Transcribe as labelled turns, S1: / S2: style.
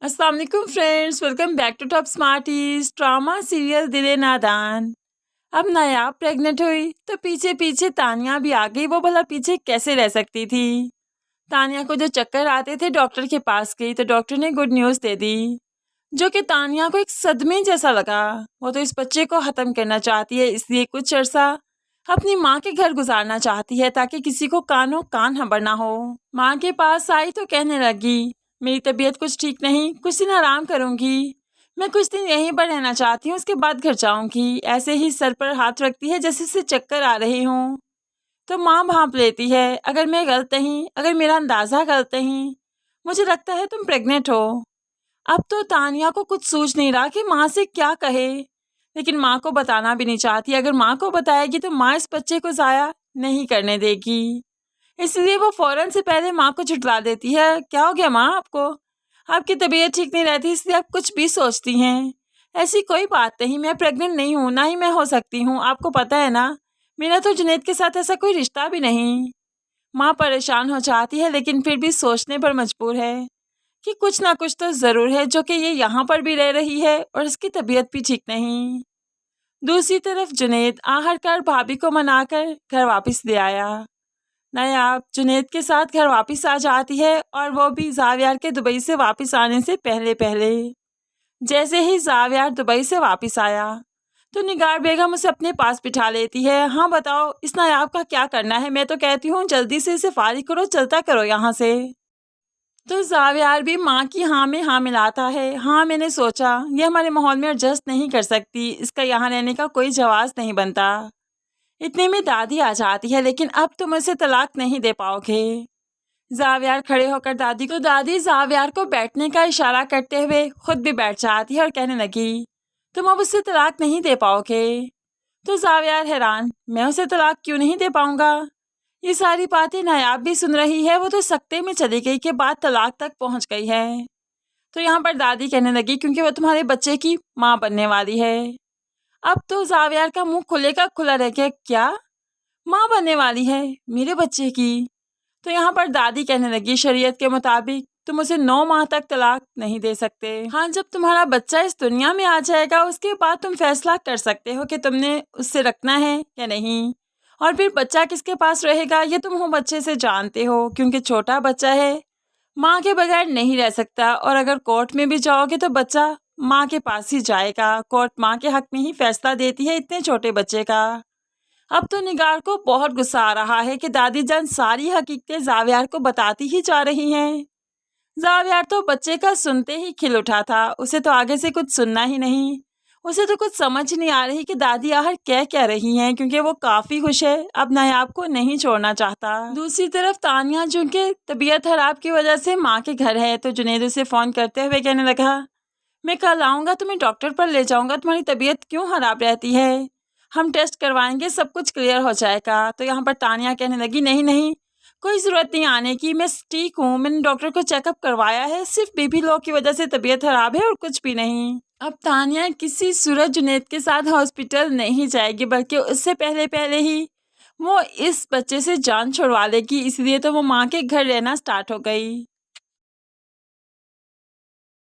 S1: अस्सलाम वालेकुम friends, welcome back to Top Smarties. Drama serial Dile Nadaan. अब नायाब प्रेग्नेंट हुई तो पीछे पीछे तानिया भी आ गई। वो भला पीछे कैसे रह सकती थी। तानिया को जो चक्कर आते थे डॉक्टर के पास गई तो डॉक्टर ने गुड न्यूज़ दे दी, जो कि तानिया को एक सदमे जैसा लगा। वो तो इस बच्चे को ख़त्म करना चाहती है, इसलिए कुछ अर्सा अपनी माँ के घर गुजारना चाहती है ताकि किसी को कानो कान खबर ना हो। माँ के पास आई तो कहने लगी, मेरी तबीयत कुछ ठीक नहीं, कुछ दिन आराम करूँगी, मैं कुछ दिन यहीं पर रहना चाहती हूँ, उसके बाद घर जाऊँगी। ऐसे ही सर पर हाथ रखती है जैसे से चक्कर आ रहे हों। तो माँ भांप लेती है, अगर मैं गलत नहीं, अगर मेरा अंदाज़ा गलत नहीं, मुझे लगता है तुम प्रेग्नेंट हो। अब तो तानिया को कुछ सूझ नहीं रहा कि माँ से क्या कहे, लेकिन माँ को बताना भी नहीं चाहती। अगर माँ को बताएगी तो माँ इस बच्चे को ज़ाया नहीं करने देगी, इसलिए वो फ़ौरन से पहले माँ को झुठला देती है। क्या हो गया माँ आपको? आपकी तबीयत ठीक नहीं रहती इसलिए आप कुछ भी सोचती हैं। ऐसी कोई बात नहीं, मैं प्रेग्नेंट नहीं हूँ, ना ही मैं हो सकती हूँ। आपको पता है ना, मेरा तो जुनैद के साथ ऐसा कोई रिश्ता भी नहीं। माँ परेशान हो जाती है लेकिन फिर भी सोचने पर मजबूर है कि कुछ ना कुछ तो ज़रूर है, जो कि ये यहाँ पर भी रह रही है और इसकी तबीयत भी ठीक नहीं। दूसरी तरफ जुनैद आखिरकार भाभी को मनाकर घर वापस ले आया। नायाब जुनैद के साथ घर वापस आ जाती है और वो भी ज़ावियार के दुबई से वापस आने से पहले पहले। जैसे ही ज़ावियार दुबई से वापस आया तो निगार बेगम उसे अपने पास बिठा लेती है। हाँ बताओ, इस नायाब का क्या करना है? मैं तो कहती हूँ जल्दी से इसे फारिग करो, चलता करो यहाँ से। तो ज़ावियार भी माँ की हाँ में हाँ मिलाता है। हाँ, मैंने सोचा ये हमारे माहौल में एडजस्ट नहीं कर सकती, इसका यहाँ रहने का कोई जवाज़ नहीं बनता। इतने में दादी आ जाती है, लेकिन अब तुम उसे तलाक नहीं दे पाओगे। ज़ावियार खड़े होकर दादी ज़ावियार को बैठने का इशारा करते हुए खुद भी बैठ जाती है और कहने लगी, तुम अब उससे तलाक नहीं दे पाओगे। तो ज़ावियार हैरान, मैं उसे तलाक क्यों नहीं दे पाऊंगा? ये सारी बातें नायाब भी सुन रही है। वो तो सकते में चली गई के बाद तलाक तक पहुंच गई है। तो यहाँ पर दादी कहने लगी, क्योंकि वो तुम्हारे बच्चे की माँ बनने वाली है। अब तो ज़ावियार का मुंह खुले का खुला रह गया। क्या माँ बनने वाली है मेरे बच्चे की? तो यहाँ पर दादी कहने लगी, शरीयत के मुताबिक तुम उसे 9 माह तक तलाक नहीं दे सकते। हाँ, जब तुम्हारा बच्चा इस दुनिया में आ जाएगा उसके बाद तुम फैसला कर सकते हो कि तुमने उससे रखना है या नहीं, और फिर बच्चा किसके पास रहेगा ये तुम हो बच्चे से जानते हो, क्योंकि छोटा बच्चा है, माँ के बगैर नहीं रह सकता। और अगर कोर्ट में भी जाओगे तो बच्चा माँ के पास ही जाएगा। कोर्ट माँ के हक में ही फैसला देती है इतने छोटे बच्चे का। अब तो निगार को बहुत गुस्सा आ रहा है कि दादी जान सारी हकीकतें ज़ावियार को बताती ही जा रही हैं। ज़ावियार तो बच्चे का सुनते ही खिल उठा था, उसे तो आगे से कुछ सुनना ही नहीं। उसे तो कुछ समझ नहीं आ रही कि दादी आखिर कह क्या रही हैं, क्योंकि वो काफ़ी खुश है, अब नायाब को नहीं छोड़ना चाहता। दूसरी तरफ तानिया, जो कि तबीयत खराब की वजह से माँ के घर है, तो जुनैद उसे फ़ोन करते हुए कहने लगा, मैं कल आऊँगा, तुम्हें डॉक्टर पर ले जाऊँगा, तुम्हारी तबीयत क्यों खराब रहती है, हम टेस्ट करवाएंगे, सब कुछ क्लियर हो जाएगा। तो यहाँ पर तानिया कहने लगी, नहीं नहीं, कोई ज़रूरत नहीं आने की, मैं ठीक हूँ, मैंने डॉक्टर को चेकअप करवाया है, सिर्फ बेबी लॉ की वजह से तबीयत खराब है और कुछ भी नहीं। अब तानिया किसी सूरत जुनैद के साथ हॉस्पिटल नहीं जाएगी, बल्कि उससे पहले पहले ही वो इस बच्चे से जान छुड़वा लेगी, इसलिए तो वो माँ के घर रहना स्टार्ट हो गई।